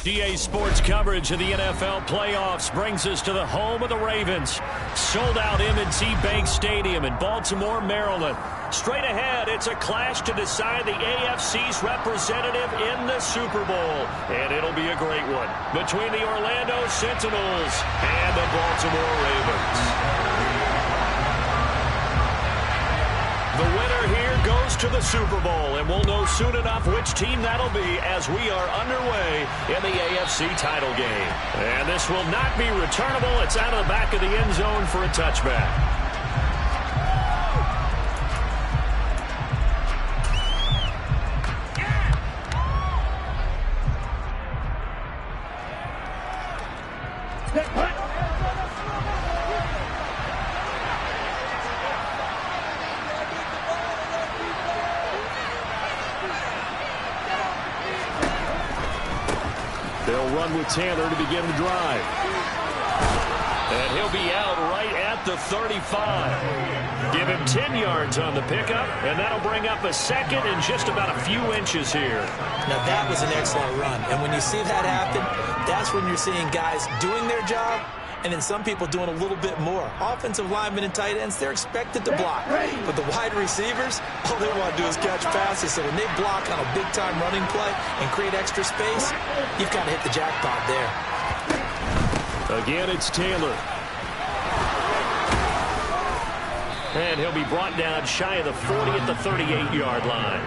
GA Sports coverage of the NFL playoffs brings us to the home of the Ravens. Sold out M&T Bank Stadium in Baltimore, Maryland. Straight ahead, it's a clash to decide the AFC's representative in the Super Bowl. And it'll be a great one between the Orlando Sentinels and the Baltimore Ravens. The winner here goes to the Super Bowl, and we'll know soon enough which team that'll be as we are underway in the AFC title game. And this will not be returnable. It's out of the back of the end zone for a touchback. They'll run with Taylor to begin the drive. And he'll be out right at the 35. Give him 10 yards on the pickup, and that'll bring up a second and just about a few inches here. Now, that was an excellent run. And when you see that happen, that's when you're seeing guys doing their job and then some people doing a little bit more. Offensive linemen and tight ends, they're expected to block. But the wide receivers, all they want to do is catch passes. So when they block on a big-time running play and create extra space, you've got to hit the jackpot there. Again, it's Taylor. And he'll be brought down shy of the 40 at the 38-yard line.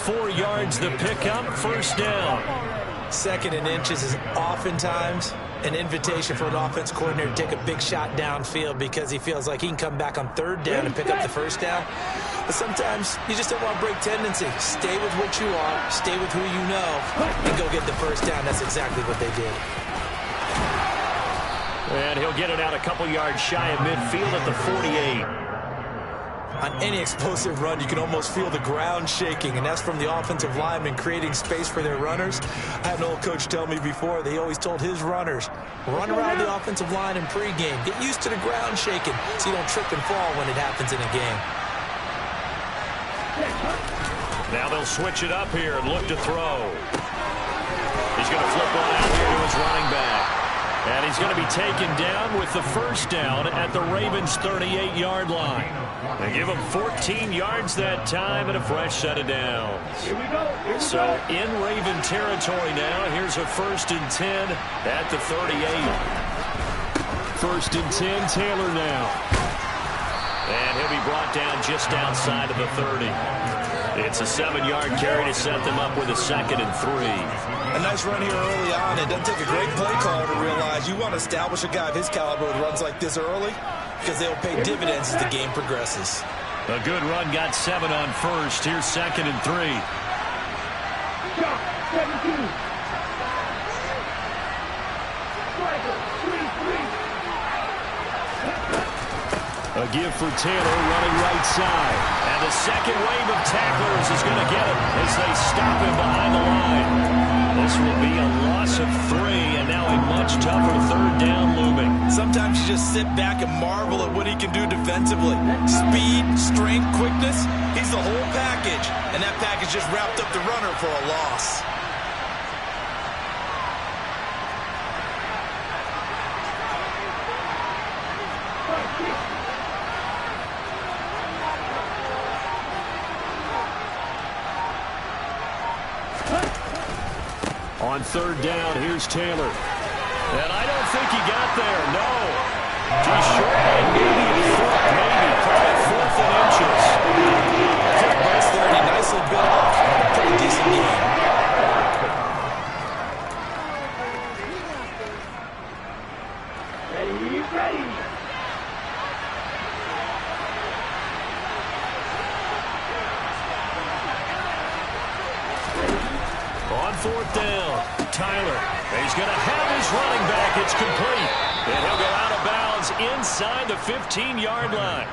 4 yards the pickup, first down. Second and inches is oftentimes an invitation for an offense coordinator to take a big shot downfield because he feels like he can come back on third down and pick up the first down. But sometimes you just don't want to break tendency. Stay with what you are, stay with who you know, and go get the first down. That's exactly what they did. And he'll get it out a couple yards shy of midfield at the 48. On any explosive run, you can almost feel the ground shaking, and that's from the offensive linemen creating space for their runners. I had an old coach tell me before, he always told his runners, run around the offensive line in pregame. Get used to the ground shaking so you don't trip and fall when it happens in a game. Now they'll switch it up here and look to throw. He's going to flip one out here to his running back. And he's going to be taken down with the first down at the Ravens' 38-yard line. They give him 14 yards that time and a fresh set of downs. So in Raven territory now, here's a 1st and 10 at the 38. 1st and 10, Taylor now. And he'll be brought down just outside of the 30. It's a 7-yard carry to set them up with a 2nd and 3. A nice run here early on. It doesn't take a great play caller to realize you want to establish a guy of his caliber who runs like this early because they'll pay dividends as the game progresses. A good run, got 7 on first. Here's 2nd and 3. A give for Taylor running right side. And the second wave of tacklers is going to get him as they stop him behind the line. This will be a loss of 3 and now a much tougher 3rd down looming. Sometimes you just sit back and marvel at what he can do defensively. Speed, strength, quickness, he's the whole package. And that package just wrapped up the runner for a loss. On 3rd down, here's Taylor. And I don't think he got there, no. Just short and maybe probably 4th and inches. Quick burst there, and he nicely built off a pretty decent game. Ready. On 4th down, Tyler. He's going to have his running back. It's complete. And he'll go out of bounds inside the 15-yard line.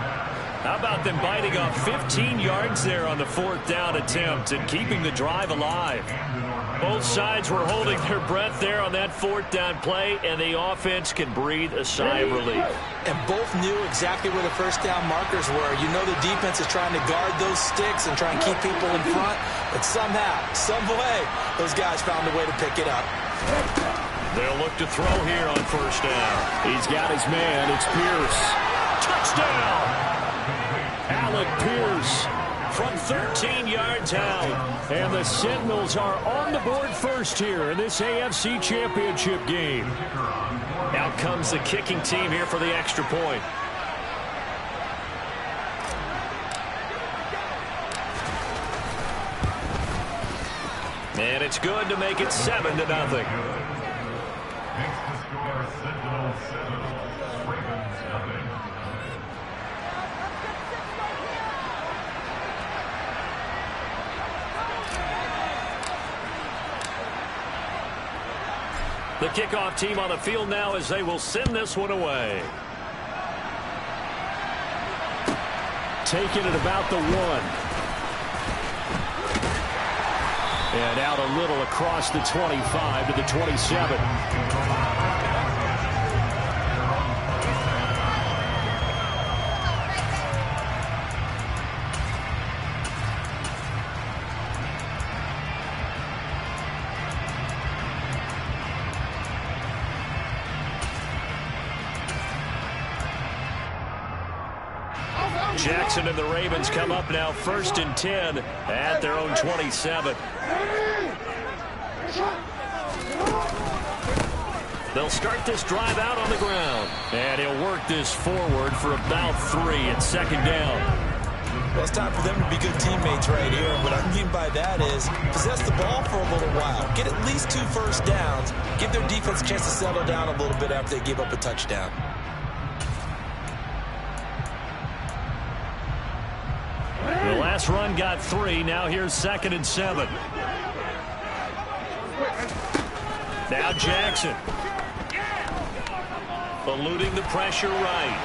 How about them biting off 15 yards there on the 4th down attempt and keeping the drive alive? Both sides were holding their breath there on that fourth down play, and the offense can breathe a sigh of relief. And both knew exactly where the first down markers were. You know the defense is trying to guard those sticks and try and keep people in front, but somehow, some way, those guys found a way to pick it up. They'll look to throw here on first down. He's got his man. It's Pierce. Touchdown! Alec Pierce from 13 yards out. And the Sentinels are on the board first here in this AFC Championship game. Out comes the kicking team here for the extra point. And it's good to make it 7-0. The kickoff team on the field now as they will send this one away. Taking it about the 1. And out a little across the 25 to the 27. Jackson and the Ravens come up now 1st and 10 at their own 27. They'll start this drive out on the ground. And he'll work this forward for about 3 at 2nd down. Well, it's time for them to be good teammates right here. What I mean by that is possess the ball for a little while. Get at least 2 first downs. Give their defense a chance to settle down a little bit after they give up a touchdown. The last run got 3. Now here's 2nd and 7. Now Jackson. Eluding the pressure right.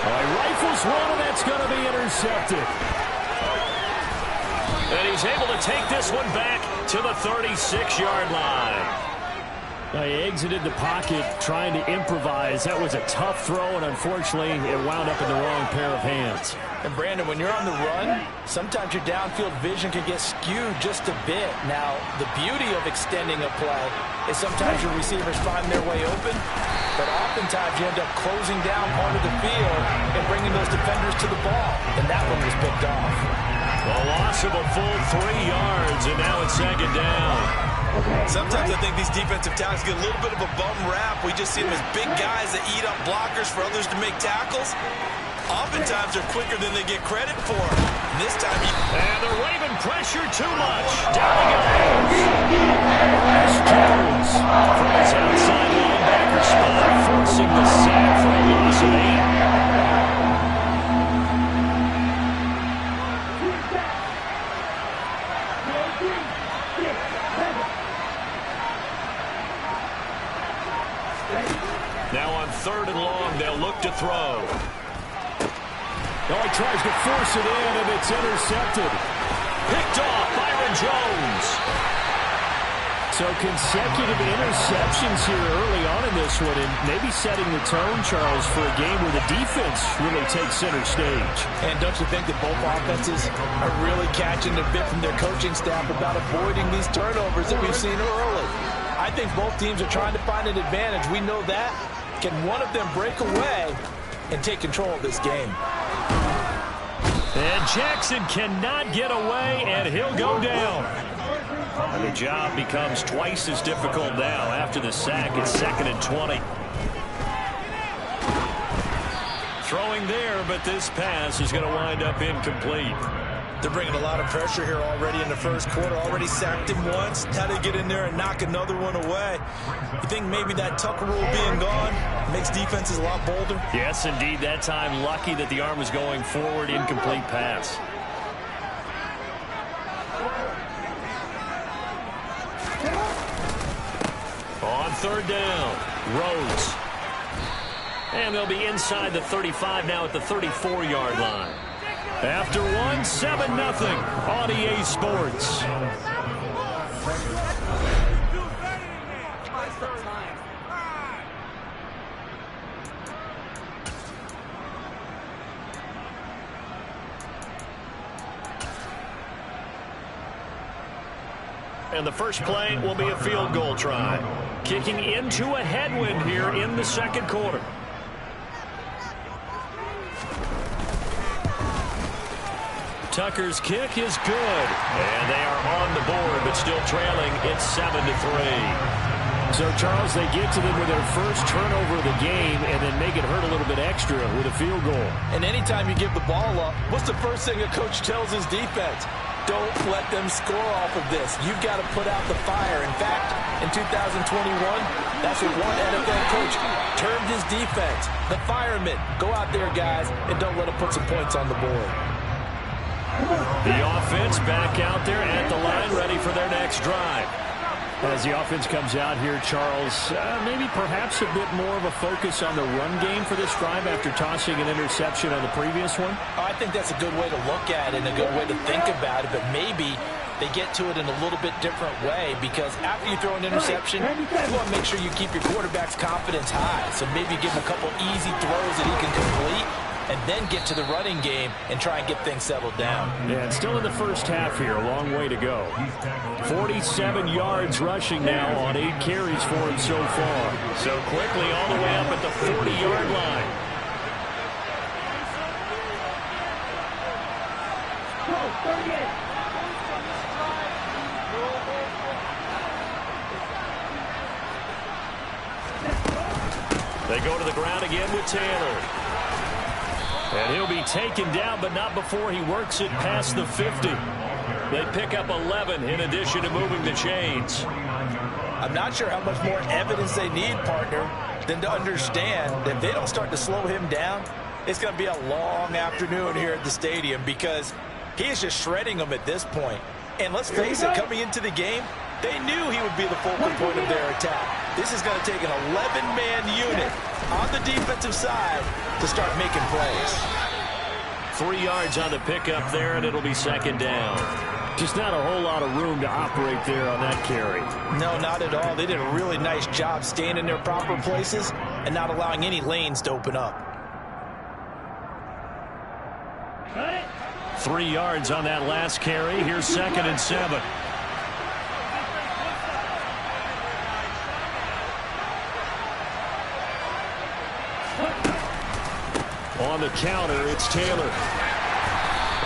He rifles one, and that's going to be intercepted. And he's able to take this one back to the 36-yard line. He exited the pocket trying to improvise. That was a tough throw, and unfortunately, it wound up in the wrong pair of hands. And Brandon, when you're on the run, sometimes your downfield vision can get skewed just a bit. Now, the beauty of extending a play is sometimes your receivers find their way open, but oftentimes you end up closing down part of the field and bringing those defenders to the ball. And that one was picked off. A loss of a full 3 yards, and now it's 2nd down. Sometimes I think these defensive tackles get a little bit of a bum rap. We just see them as big guys that eat up blockers for others to make tackles. Oftentimes they're quicker than they get credit for. And this time and they're waving pressure too much. Down he goes. Jones from his outside linebacker spot, forcing the sack for a loss of 8. Now on 3rd and long, they'll look to throw. He tries to force it in, and it's intercepted. Picked off Byron Jones. So consecutive interceptions here early on in this one, and maybe setting the tone, Charles, for a game where the defense really takes center stage. And don't you think that both offenses are really catching a bit from their coaching staff about avoiding these turnovers that we've seen early? I think both teams are trying to find an advantage. We know that. Can one of them break away and take control of this game? And Jackson cannot get away, and he'll go down. And the job becomes twice as difficult now after the sack. It's 2nd and 20. Throwing there, but this pass is going to wind up incomplete. They're bringing a lot of pressure here already in the first quarter. Already sacked him once. Now they get in there and knock another one away. You think maybe that Tucker rule being gone makes defenses a lot bolder? Yes, indeed. That time, lucky that the arm was going forward. Incomplete pass. On 3rd down, Rhodes. And they'll be inside the 35 now at the 34-yard line. After one, 7-0 on EA Sports. And the first play will be a field goal try. Kicking into a headwind here in the second quarter. Tucker's kick is good. And they are on the board, but still trailing. It's 7-3. So, Charles, they get to them with their first turnover of the game and then make it hurt a little bit extra with a field goal. And anytime you give the ball up, what's the first thing a coach tells his defense? Don't let them score off of this. You've got to put out the fire. In fact, in 2021, that's what one NFL coach termed his defense. The firemen. Go out there, guys, and don't let them put some points on the board. The offense back out there at the line, ready for their next drive. As the offense comes out here, Charles, maybe perhaps a bit more of a focus on the run game for this drive after tossing an interception on the previous one? I think that's a good way to look at it and a good way to think about it, but maybe they get to it in a little bit different way because after you throw an interception, you want to make sure you keep your quarterback's confidence high. So maybe give him a couple easy throws that he can complete and then get to the running game and try and get things settled down. Yeah, and still in the first half here, a long way to go. 47 yards rushing now on 8 carries for him so far. So quickly all the way up at the 40-yard line. They go to the ground again with Taylor. And he'll be taken down, but not before he works it past the 50. They pick up 11 in addition to moving the chains. I'm not sure how much more evidence they need, partner, than to understand that if they don't start to slow him down, it's going to be a long afternoon here at the stadium because he is just shredding them at this point. And let's face it, coming into the game, they knew he would be the focal point of their attack. This is going to take an 11-man unit on the defensive side to start making plays. 3 yards on the pickup there, and it'll be second down. Just not a whole lot of room to operate there on that carry. No, not at all. They did a really nice job staying in their proper places and not allowing any lanes to open up. 3 yards on that last carry. Here's 2nd and 7. On the counter, it's Taylor.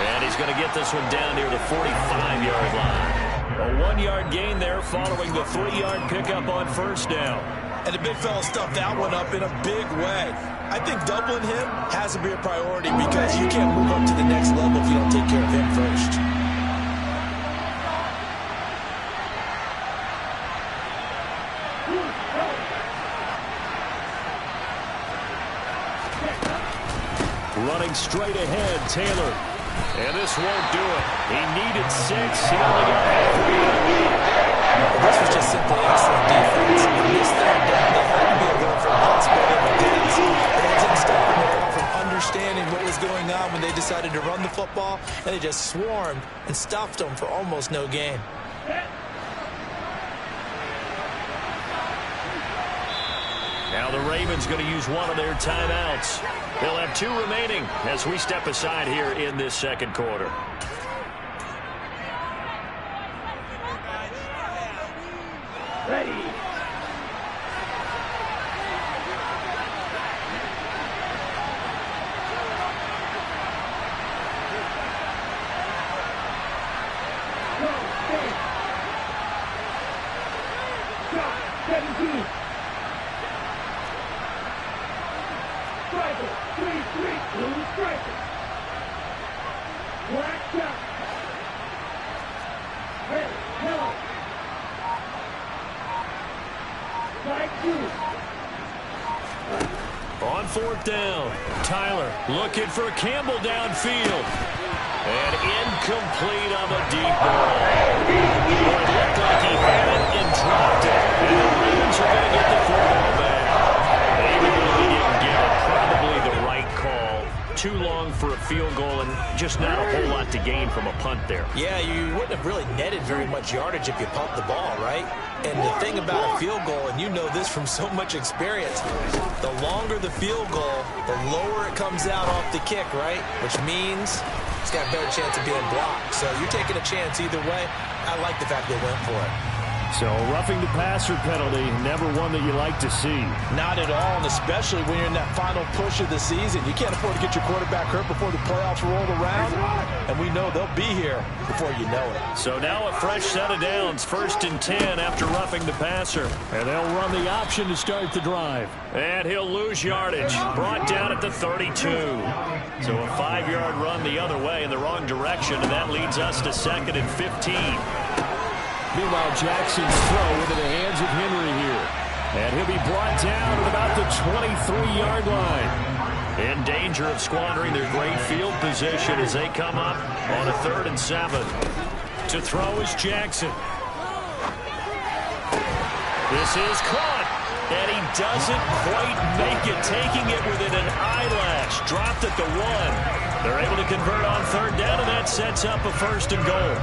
And he's going to get this one down near the 45-yard line. A 1-yard gain there following the 3-yard pickup on first down. And the big fella stuffed that one up in a big way. I think doubling him has to be a priority because you can't move up to the next level if you don't take care of him first. Running straight ahead, Taylor. And this won't do it. He needed 6. He only got halfway. This was just simply excellent defense. On this third down, they had to be a little for possibility of defense. They didn't stop them from understanding what was going on when they decided to run the football, and they just swarmed and stuffed them for almost no gain. Now the Ravens going to use one of their timeouts. They'll have 2 remaining as we step aside here in this second quarter. Ready. Drop 17. Striker, 3-3, blue striker. Black shot. Red, yellow. Strike 2. On 4th down, Tyler looking for Campbell downfield. And incomplete on the deep ball. Well, it looked like he had it and dropped it. And the Ravens are going to get the football back. Even though he didn't get it, probably the right call. Too long for a field goal and just not a whole lot to gain from a punt there. Yeah, you wouldn't have really netted very much yardage if you pumped the ball, right? And the thing about a field goal, and you know this from so much experience, the longer the field goal, the lower it comes out off the kick, right? Which means it's got a better chance of being blocked. So you're taking a chance either way. I like the fact they went for it. So roughing the passer penalty, never one that you like to see. Not at all, and especially when you're in that final push of the season. You can't afford to get your quarterback hurt before the playoffs roll around, and we know they'll be here before you know it. So now a fresh set of downs, 1st and 10 after roughing the passer. And they'll run the option to start the drive. And he'll lose yardage, brought down at the 32. So a 5-yard run the other way in the wrong direction, and that leads us to 2nd and 15. Meanwhile, Jackson's throw into the hands of Henry here. And he'll be brought down at about the 23-yard line. In danger of squandering their great field position as they come up on a 3rd and 7. To throw is Jackson. This is caught. And he doesn't quite make it, taking it within an eyelash. Dropped at the 1. They're able to convert on 3rd down, and that sets up a 1st and goal.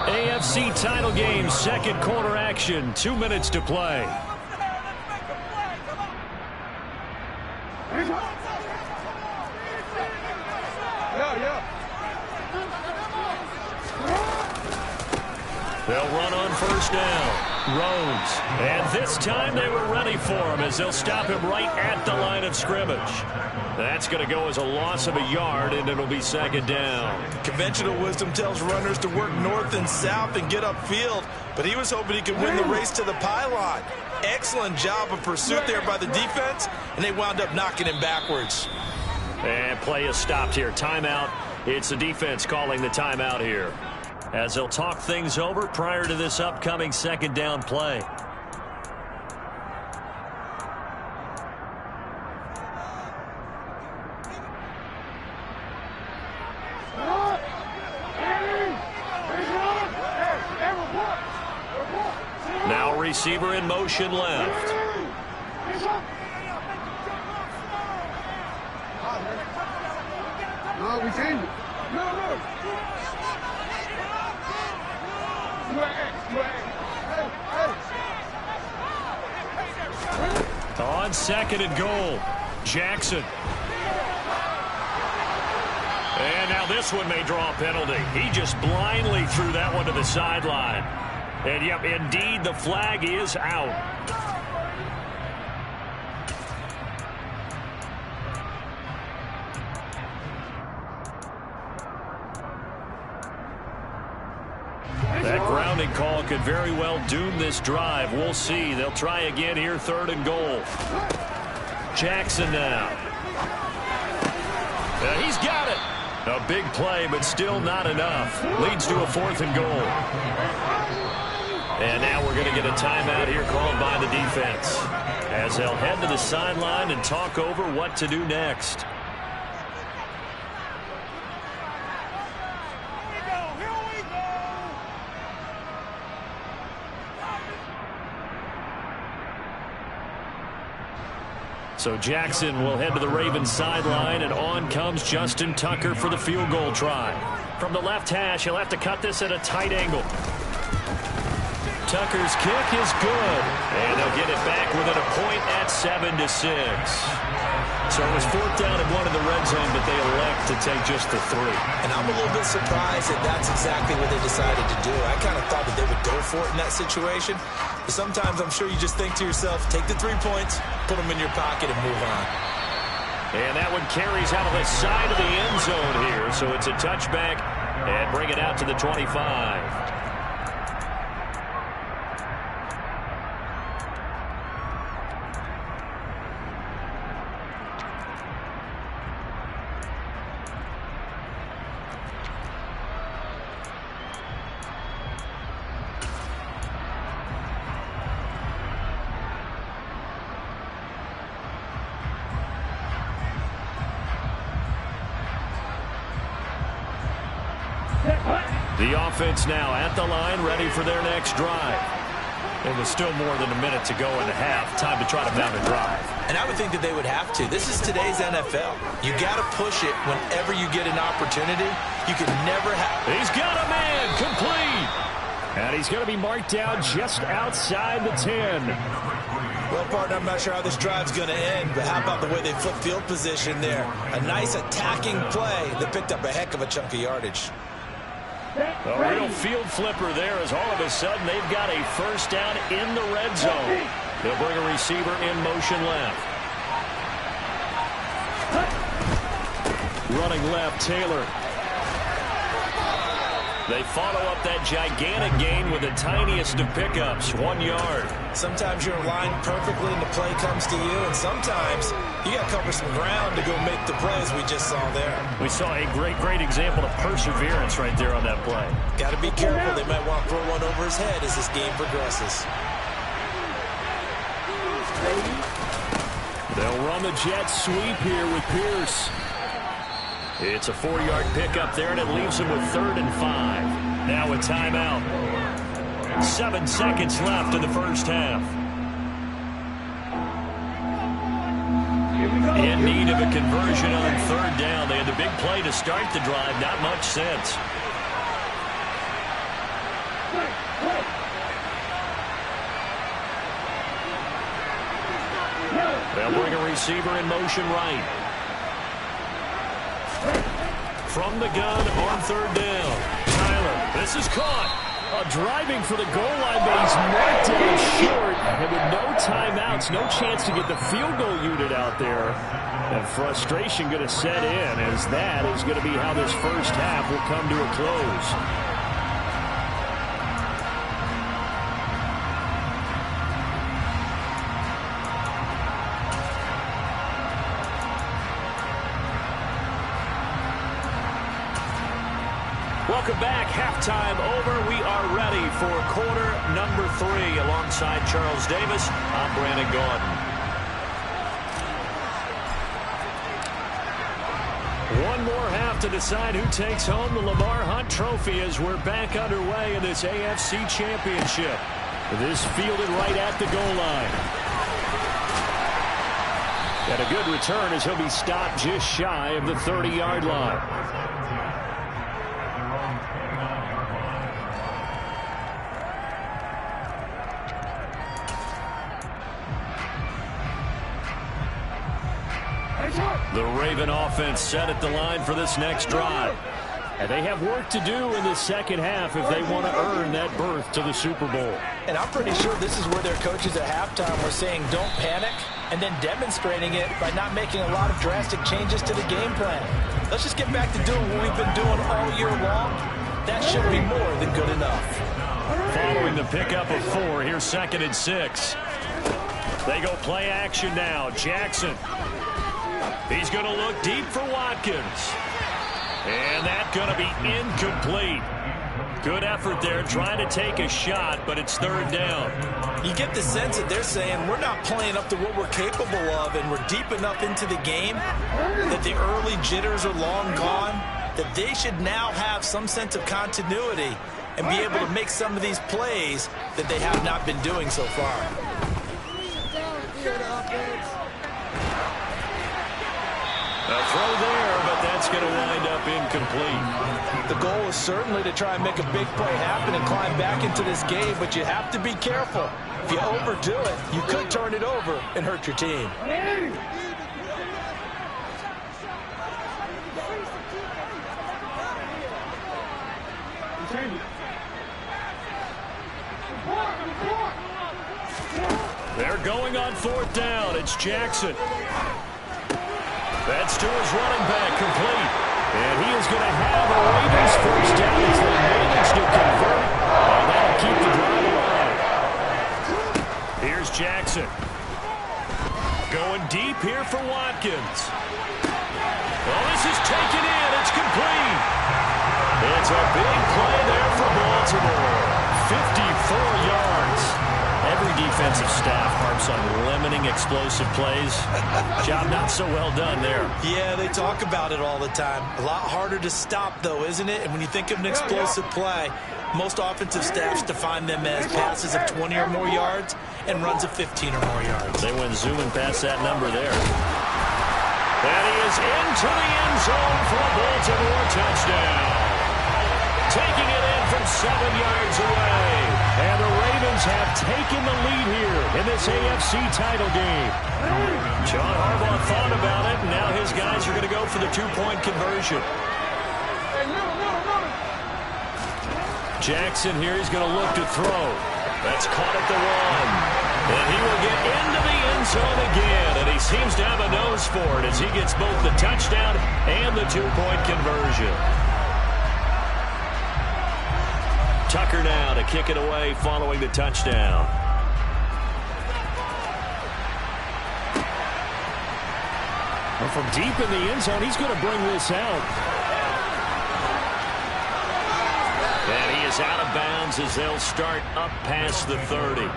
AFC title game, 2nd quarter action, 2 minutes to play. They'll run on 1st down. Rhodes. And this time they were ready for him as they'll stop him right at the line of scrimmage. That's going to go as a loss of a yard, and it'll be 2nd down. Conventional wisdom tells runners to work north and south and get upfield, but he was hoping he could win the race to the pylon. Excellent job of pursuit there by the defense, and they wound up knocking him backwards. And play is stopped here. Timeout. It's the defense calling the timeout here, as they'll talk things over prior to this upcoming 2nd down play. Now receiver in motion left. On 2nd and goal, Jackson. And now this one may draw a penalty. He just blindly threw that one to the sideline. And yep, indeed, the flag is out. That grounding call could very well doom this drive. We'll see. They'll try again here, 3rd and goal. Jackson now. He's got it. A big play, but still not enough. Leads to a 4th and goal. And now we're going to get a timeout here called by the defense, as they'll head to the sideline and talk over what to do next. So Jackson will head to the Ravens sideline, and on comes Justin Tucker for the field goal try. From the left hash, he'll have to cut this at a tight angle. Tucker's kick is good, and they'll get it back within a point at 7-6. So it was 4th down and 1 in the red zone, but they elect to take just the 3. And I'm a little bit surprised that that's exactly what they decided to do. I kind of thought that they would go for it in that situation. But sometimes I'm sure you just think to yourself, take the 3 points, put them in your pocket, and move on. And that one carries out of the side of the end zone here. So it's a touchback, and bring it out to the 25. The offense now at the line, ready for their next drive. It was still more than a minute to go in the half. Time to try to mount a drive. And I would think that they would have to. This is today's NFL. You got to push it whenever you get an opportunity. You can never have. He's got a man complete. And he's going to be marked down just outside the 10. Well, partner, I'm not sure how this drive's going to end, but how about the way they flip field position there? A nice attacking play that picked up a heck of a chunk of yardage. A real field flipper there as all of a sudden they've got a first down in the red zone. They'll bring a receiver in motion left. Running left, Taylor. They follow up that gigantic gain with the tiniest of pickups, 1 yard. Sometimes you're aligned perfectly and the play comes to you, and sometimes you got to cover some ground to go make the plays we just saw there. We saw a great example of perseverance right there on that play. Got to be careful. They might want to throw one over his head as this game progresses. They'll run the jet sweep here with Pierce. It's a 4-yard pickup there, and it leaves him with 3rd and 5. Now a timeout. 7 seconds left in the first half. In need of a conversion on 3rd down. They had the big play to start the drive. Not much sense. They'll bring a receiver in motion right. From the gun on 3rd down. Tyler, this is caught. Driving for the goal line, but he's marked down short. And with no timeouts, no chance to get the field goal unit out there. And frustration going to set in, as that is going to be how this first half will come to a close. Welcome back. Halftime over. We are ready for quarter number 3. Alongside Charles Davis, I'm Brandon Gaudin. One more half to decide who takes home the Lamar Hunt Trophy as we're back underway in this AFC Championship. This fielded right at the goal line. And a good return as he'll be stopped just shy of the 30-yard line. The Raven offense set at the line for this next drive. And they have work to do in the second half if they want to earn that berth to the Super Bowl. And I'm pretty sure this is where their coaches at halftime were saying don't panic, and then demonstrating it by not making a lot of drastic changes to the game plan. Let's just get back to doing what we've been doing all year long. That should be more than good enough. Following the pickup of 4, here's 2nd and 6. They go play action now. Jackson. He's going to look deep for Watkins. And that's going to be incomplete. Good effort there trying to take a shot, but it's 3rd down. You get the sense that they're saying we're not playing up to what we're capable of, and we're deep enough into the game that the early jitters are long gone, that they should now have some sense of continuity and be able to make some of these plays that they have not been doing so far. A throw there, but that's going to wind up incomplete. The goal is certainly to try and make a big play happen and climb back into this game, but you have to be careful. If you overdo it, you could turn it over and hurt your team. They're going on 4th down. It's Jackson. That's to his running back, complete. And he is going to have a Ravens first down as they manage to convert. And that'll keep the drive alive. Here's Jackson. Going deep here for Watkins. Well, this is taken in. It's complete. It's a big play there for Baltimore. 54 yards. Every defensive staff harps on limiting explosive plays. Job not so well done there. Yeah, they talk about it all the time. A lot harder to stop, though, isn't it? And when you think of an explosive play, Most offensive staffs define them as passes of 20 or more yards and runs of 15 or more yards. They went zooming past that number there. And he is into the end zone for a Baltimore touchdown. Taking it in from 7 yards away. And the Ravens have taken the lead here in this AFC title game. John Harbaugh thought about it, and now his guys are going to go for the two-point conversion. Jackson here, he's going to look to throw. That's caught at the 1. And he will get into the end zone again, and he seems to have a nose for it as he gets both the touchdown and the two-point conversion. Tucker now to kick it away following the touchdown. Well, from deep in the end zone, he's going to bring this out. And he is out of bounds as they'll start up past the 30.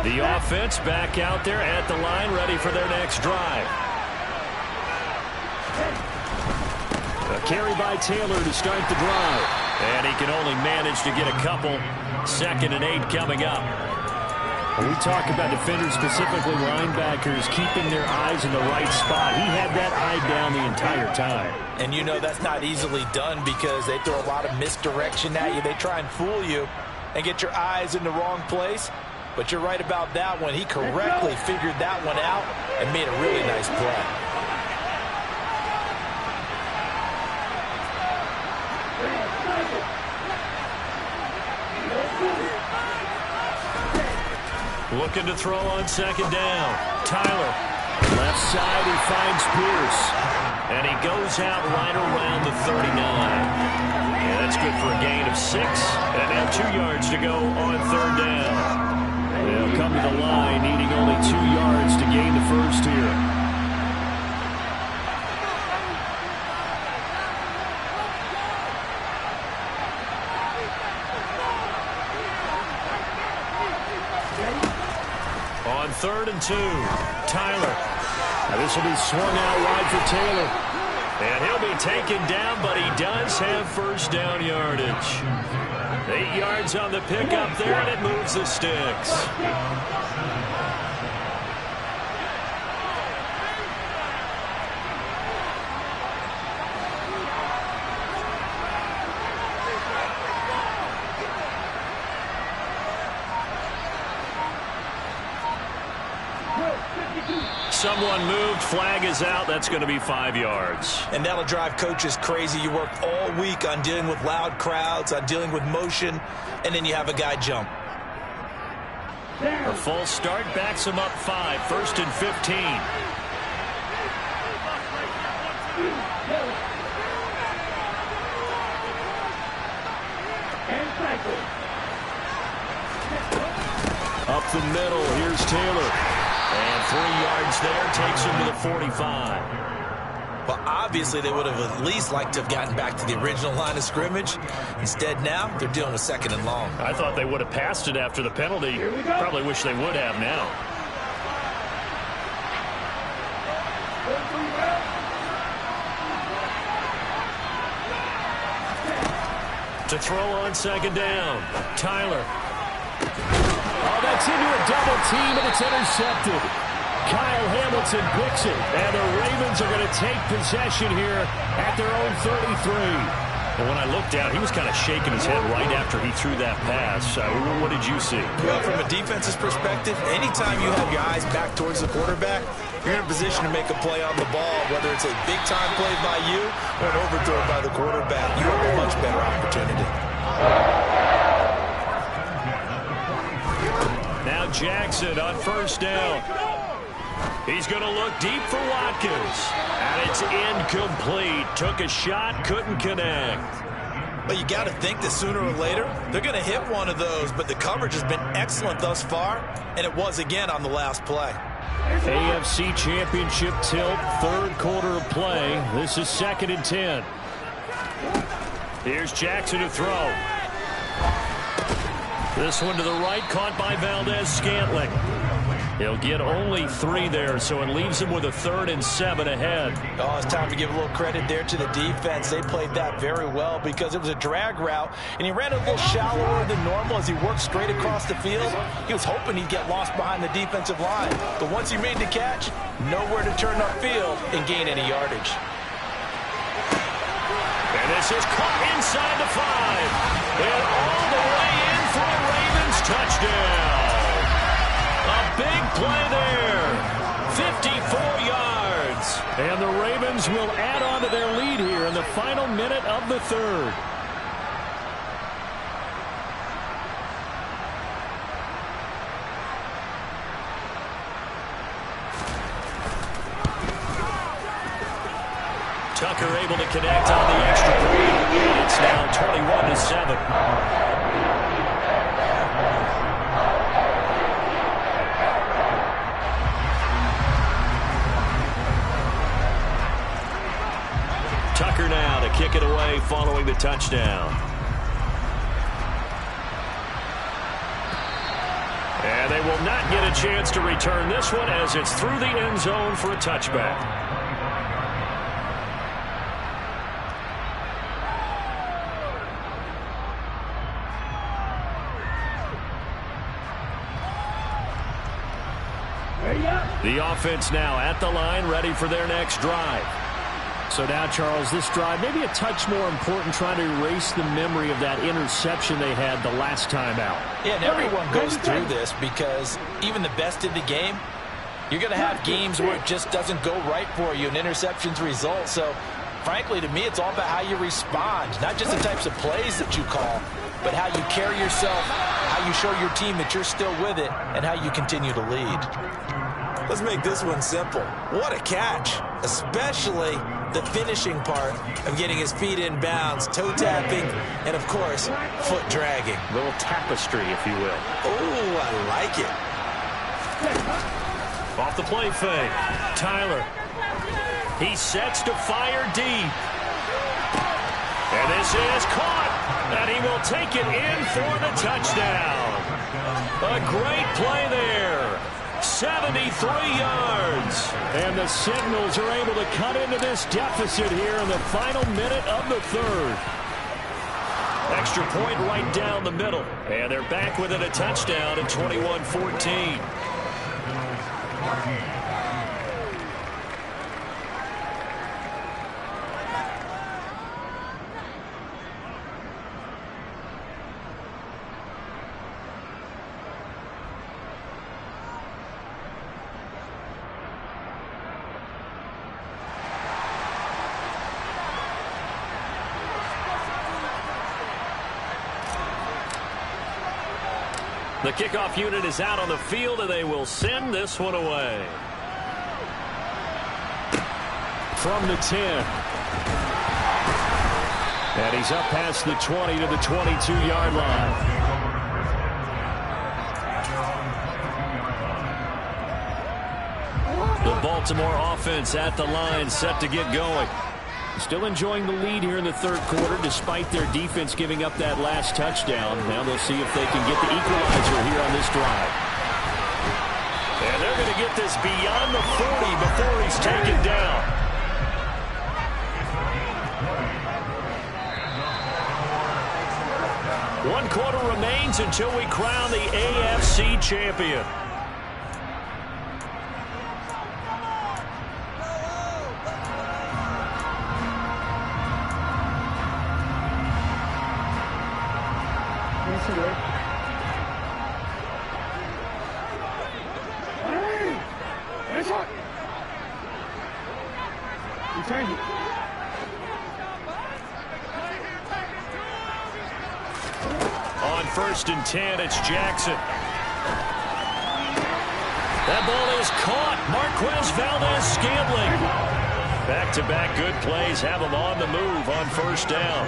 The offense back out there at the line, ready for their next drive. A carry by Taylor to start the drive. And he can only manage to get a couple. 2nd and 8 coming up. When we talk about defenders, specifically linebackers, keeping their eyes in the right spot. He had that eye down the entire time. And you know that's not easily done because they throw a lot of misdirection at you. They try and fool you and get your eyes in the wrong place. But you're right about that one. He correctly figured that one out and made a really nice play. Looking to throw on 2nd down. Tyler. Left side, he finds Pierce. And he goes out right around the 39. Yeah, that's good for a gain of 6. And now 2 yards to go on 3rd down. They'll come to the line, needing only 2 yards to gain the first here. On 3rd and 2, Tyler. Now this will be swung out wide for Taylor. And he'll be taken down, but he does have first down yardage. 8 yards on the pickup there, and it moves the sticks. Someone moved, flag is out. That's going to be 5 yards. And that'll drive coaches crazy. You work all week on dealing with loud crowds, on dealing with motion, and then you have a guy jump. A false start backs him up 5, 1st and 15. Up the middle, here's Taylor. And 3 yards there takes him to the 45. Well, obviously they would have at least liked to have gotten back to the original line of scrimmage. Instead now, they're dealing with 2nd and long. I thought they would have passed it after the penalty. Probably wish they would have now. To throw on 2nd down, Tyler. Oh, that's into a double team, and it's intercepted. Kyle Hamilton picks it, and the Ravens are going to take possession here at their own 33. But when I looked down, he was kind of shaking his head right after he threw that pass. What did you see? Well, from a defense's perspective, anytime you have your eyes back towards the quarterback, you're in a position to make a play on the ball, whether it's a big-time play by you or an overthrow by the quarterback. You have a much better opportunity. Now Jackson on 1st down. He's going to look deep for Watkins. And it's incomplete. Took a shot, couldn't connect. Well, you got to think that sooner or later, they're going to hit one of those, but the coverage has been excellent thus far, and it was again on the last play. AFC Championship tilt, 3rd quarter of play. This is 2nd and 10. Here's Jackson to throw. This one to the right, caught by Valdez-Scantling. He'll get only 3 there, so it leaves him with a 3rd and 7 ahead. Oh, it's time to give a little credit there to the defense. They played that very well because it was a drag route, and he ran a little shallower than normal as he worked straight across the field. He was hoping he'd get lost behind the defensive line, but once he made the catch, nowhere to turn upfield and gain any yardage. And this is caught inside the 5. And all the way in for a Ravens touchdown. A big play there. 54 yards. And the Ravens will add on to their lead here in the final minute of the 3rd. Tucker able to connect on the extra point. It's now 21-7. Tucker now to kick it away following the touchdown. And they will not get a chance to return this one as it's through the end zone for a touchback. The offense now at the line, ready for their next drive. So now, Charles, this drive maybe a touch more important, trying to erase the memory of that interception they had the last time out. Yeah, and everyone goes through this because even the best in the game, you're going to have games where it just doesn't go right for you and interceptions result. So, frankly, to me, it's all about how you respond, not just the types of plays that you call, but how you carry yourself, how you show your team that you're still with it, and how you continue to lead. Let's make this one simple. What a catch, especially the finishing part of getting his feet in bounds, toe tapping, and, of course, foot dragging. A little tapestry, if you will. Oh, I like it. Off the play fake. Tyler. He sets to fire deep. And this is caught. And he will take it in for the touchdown. A great play there. 73 yards. And the Signals are able to cut into this deficit here in the final minute of the 3rd. Extra point right down the middle. And they're back within a touchdown at 21-14. The kickoff unit is out on the field, and they will send this one away. From the 10. And he's up past the 20 to the 22-yard line. The Baltimore offense at the line, set to get going. Still enjoying the lead here in the 3rd quarter, despite their defense giving up that last touchdown. Now they'll see if they can get the equalizer here on this drive. And they're going to get this beyond the 40 before he's taken down. One quarter remains until we crown the AFC champion. On 1st and 10, it's Jackson. That ball is caught. Marquez Valdez-Scantling. Back-to-back good plays have him on the move on 1st down.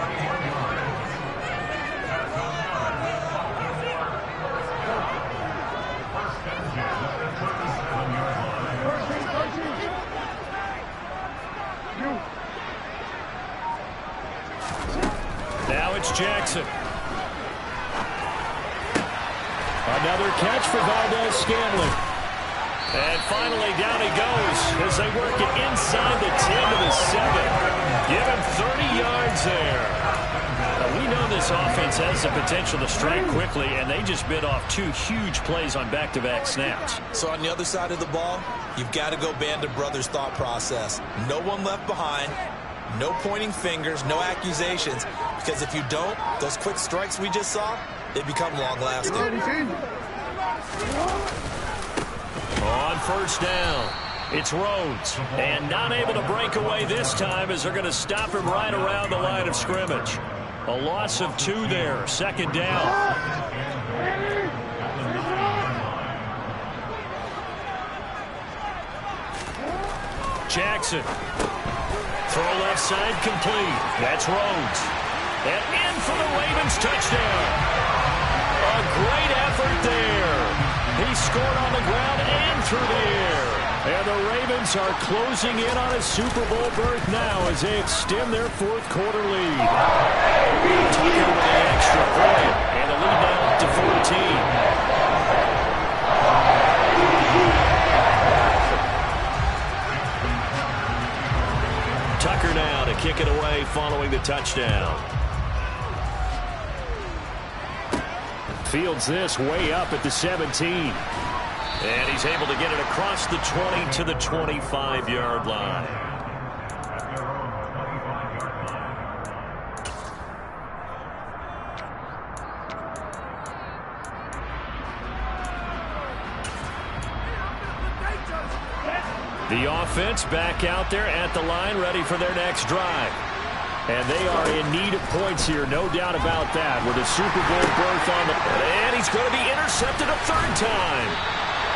Now it's Jackson. Another catch for Valdez-Scantling. And finally, down he goes as they work it inside the 10 to the 7. Give him 30 yards there. Now, we know this offense has the potential to strike quickly, and they just bit off 2 huge plays on back-to-back snaps. So on the other side of the ball, you've got to go Band of Brothers thought process. No one left behind. No pointing fingers, no accusations, because if you don't, those quick strikes we just saw, they become long-lasting. On first down, it's Rhodes, and not able to break away this time as they're going to stop him right around the line of scrimmage. A loss of 2 there, second down. Jackson. Throw left side complete. That's Rhodes. And in for the Ravens touchdown. A great effort there. He scored on the ground and through the air. And the Ravens are closing in on a Super Bowl berth now as they extend their 4th quarter lead. Tucker with an extra point. And the lead now up to 14. Tucker now to kick it away following the touchdown. Fields this way up at the 17. And he's able to get it across the 20 to the 25-yard line. The offense back out there at the line, ready for their next drive. And they are in need of points here, no doubt about that, with a Super Bowl berth on the... And he's going to be intercepted a 3rd time.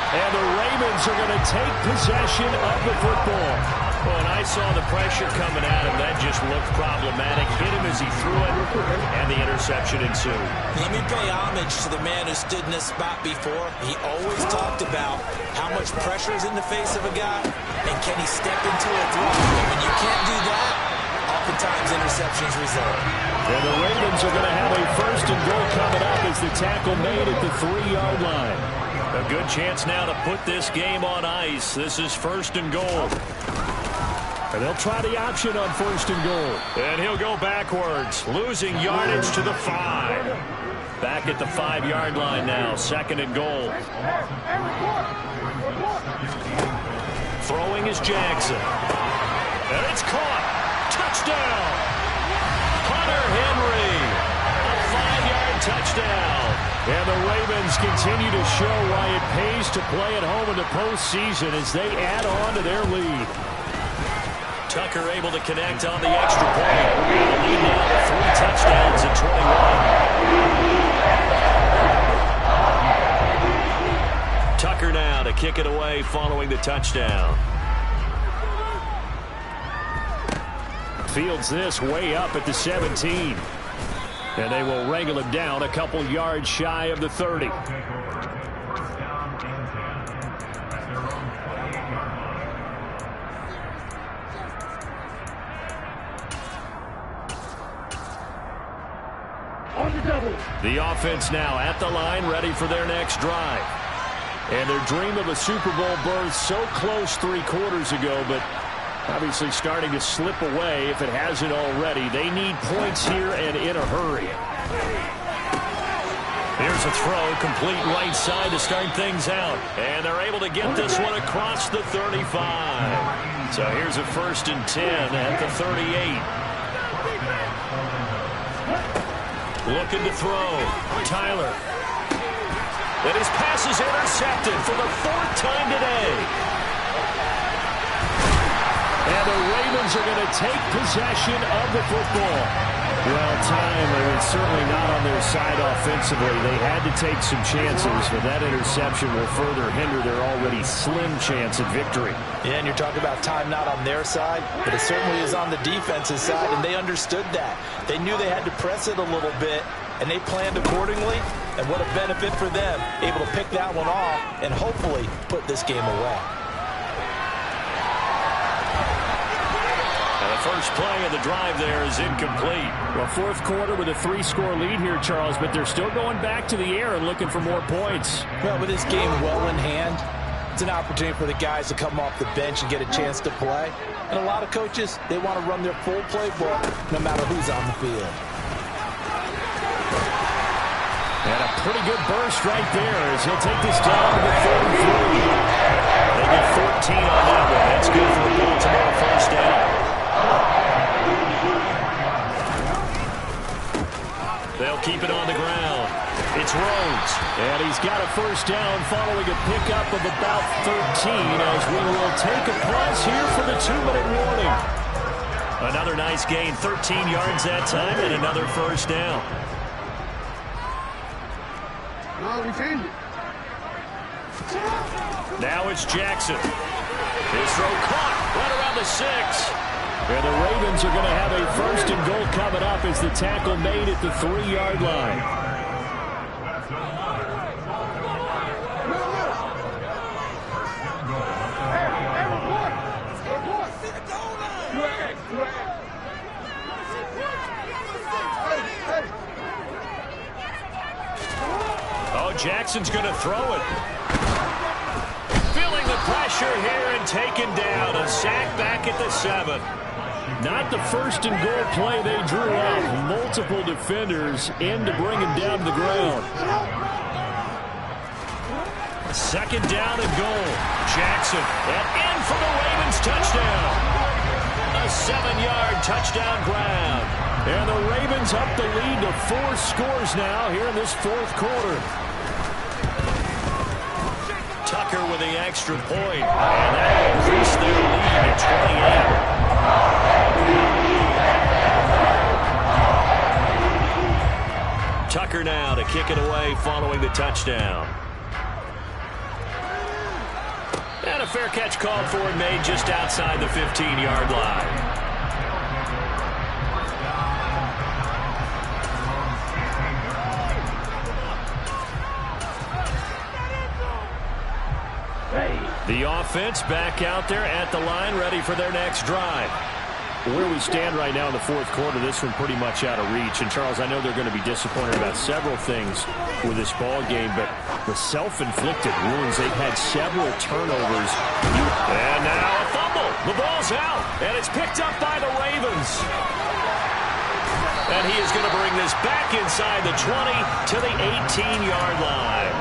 And the Ravens are going to take possession of the football. Well, and I saw the pressure coming at him. That just looked problematic. Hit him as he threw it, and the interception ensued. Let me pay homage to the man who stood in this spot before. He always talked about how much pressure is in the face of a guy, and can he step into a throw. And when you can't do that, oftentimes interceptions result. And the Ravens are going to have a 1st and goal coming up as the tackle made at the 3-yard line. A good chance now to put this game on ice. This is 1st and goal. And they'll try the option on 1st and goal. And he'll go backwards, losing yardage to the 5. Back at the 5-yard line now, 2nd and goal. Throwing is Jackson. And it's caught. Touchdown. Hunter Henry. A 5-yard touchdown. And the Ravens continue to show why it pays to play at home in the postseason as they add on to their lead. Tucker able to connect on the extra point. And the lead now to 3 touchdowns at 21. Tucker now to kick it away following the touchdown. Fields this way up at the 17. And they will wrangle him down a couple yards shy of the 30. The offense now at the line, ready for their next drive. And their dream of a Super Bowl berth so close 3 quarters ago, but obviously starting to slip away if it hasn't already. They need points here and in a hurry. Here's a throw, complete right side to start things out. And they're able to get this one across the 35. So here's a 1st and 10 at the 38. Looking to throw. Tyler. And his pass is intercepted for the 4th time today. And the Ravens are going to take possession of the football. Well, time is certainly not on their side offensively. They had to take some chances, but that interception will further hinder their already slim chance at victory. Yeah, and you're talking about time not on their side, but it certainly is on the defense's side, and they understood that. They knew they had to press it a little bit, and they planned accordingly, and what a benefit for them, able to pick that one off and hopefully put this game away. And the first play of the drive there is incomplete. Well, fourth quarter with a 3-score lead here, Charles, but they're still going back to the air and looking for more points. Well, with this game well in hand, it's an opportunity for the guys to come off the bench and get a chance to play. And a lot of coaches, they want to run their full playbook no matter who's on the field. And a pretty good burst right there as he'll take this down to the 33. They get 14 on that one. That's good for the Baltimore first down. They'll keep it on the ground. It's Rhodes. And he's got a first down following a pickup of about 13 as we will take a pause here for the 2-minute warning. Another nice gain, 13 yards that time, and another first down. Now it's Jackson. His throw caught right around the 6. And the Ravens are going to have a first and goal coming up as the tackle made at the 3-yard line. Oh, Jackson's going to throw it. Feeling the pressure here and taken down. A sack back at the 7. Not the first and goal play they drew up. Multiple defenders in to bring him down to the ground. Second down and goal. Jackson and in for the Ravens touchdown. A 7-yard touchdown grab. And the Ravens up the lead to 4 scores now here in this fourth quarter. Tucker with the extra point. And that increased their lead to 28. Tucker now to kick it away following the touchdown. And a fair catch called for and made just outside the 15-yard line. The offense back out there at the line, ready for their next drive. Where we stand right now in the fourth quarter, this one pretty much out of reach. And, Charles, I know they're going to be disappointed about several things with this ball game, but the self-inflicted wounds, they've had several turnovers. And now a fumble. The ball's out, and it's picked up by the Ravens. And he is going to bring this back inside the 20 to the 18-yard line.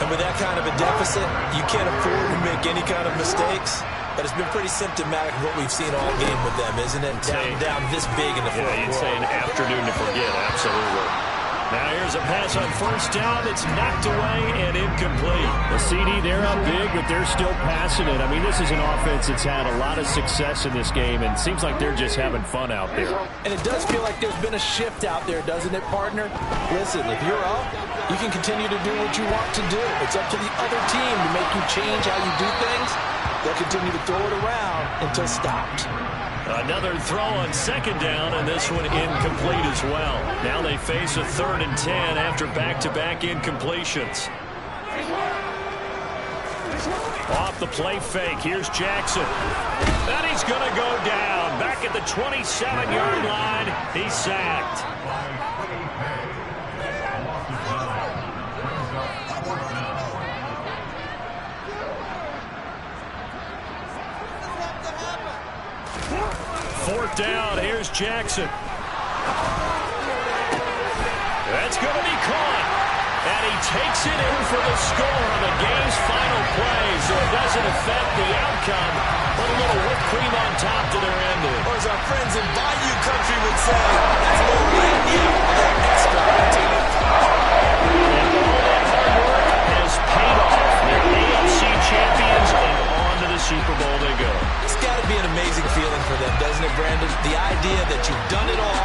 And with that kind of a deficit, you can't afford to make any kind of mistakes. But it's been pretty symptomatic of what we've seen all game with them, isn't it? Down this big in the fourth quarter. You'd say an afternoon to forget, absolutely. Now here's a pass on first down. It's knocked away and incomplete. The CD, they're up big, but they're still passing it. I mean, this is an offense that's had a lot of success in this game, and it seems like they're just having fun out there. And it does feel like there's been a shift out there, doesn't it, partner? Listen, if you're up, you can continue to do what you want to do. It's up to the other team to make you change how you do things. They'll continue to throw it around until stopped. Another throw on second down, and this one incomplete as well. Now they face a 3rd and 10 after back-to-back incompletions. Off the play fake, here's Jackson. And he's going to go down. Back at the 27-yard line, he's sacked. Fourth down, here's Jackson. That's going to be caught. And he takes it in for the score on the game's final play, so it doesn't affect the outcome. Put a little whipped cream on top to their ending. Or as our friends in Bayou Country would say, that's a little lagniappe with that extra on top. And all that hard work has paid off. They're AFC champions, and on to the Super Bowl they go. It's got to be an amazing feeling for them, doesn't it, Brandon? The idea that you've done it all,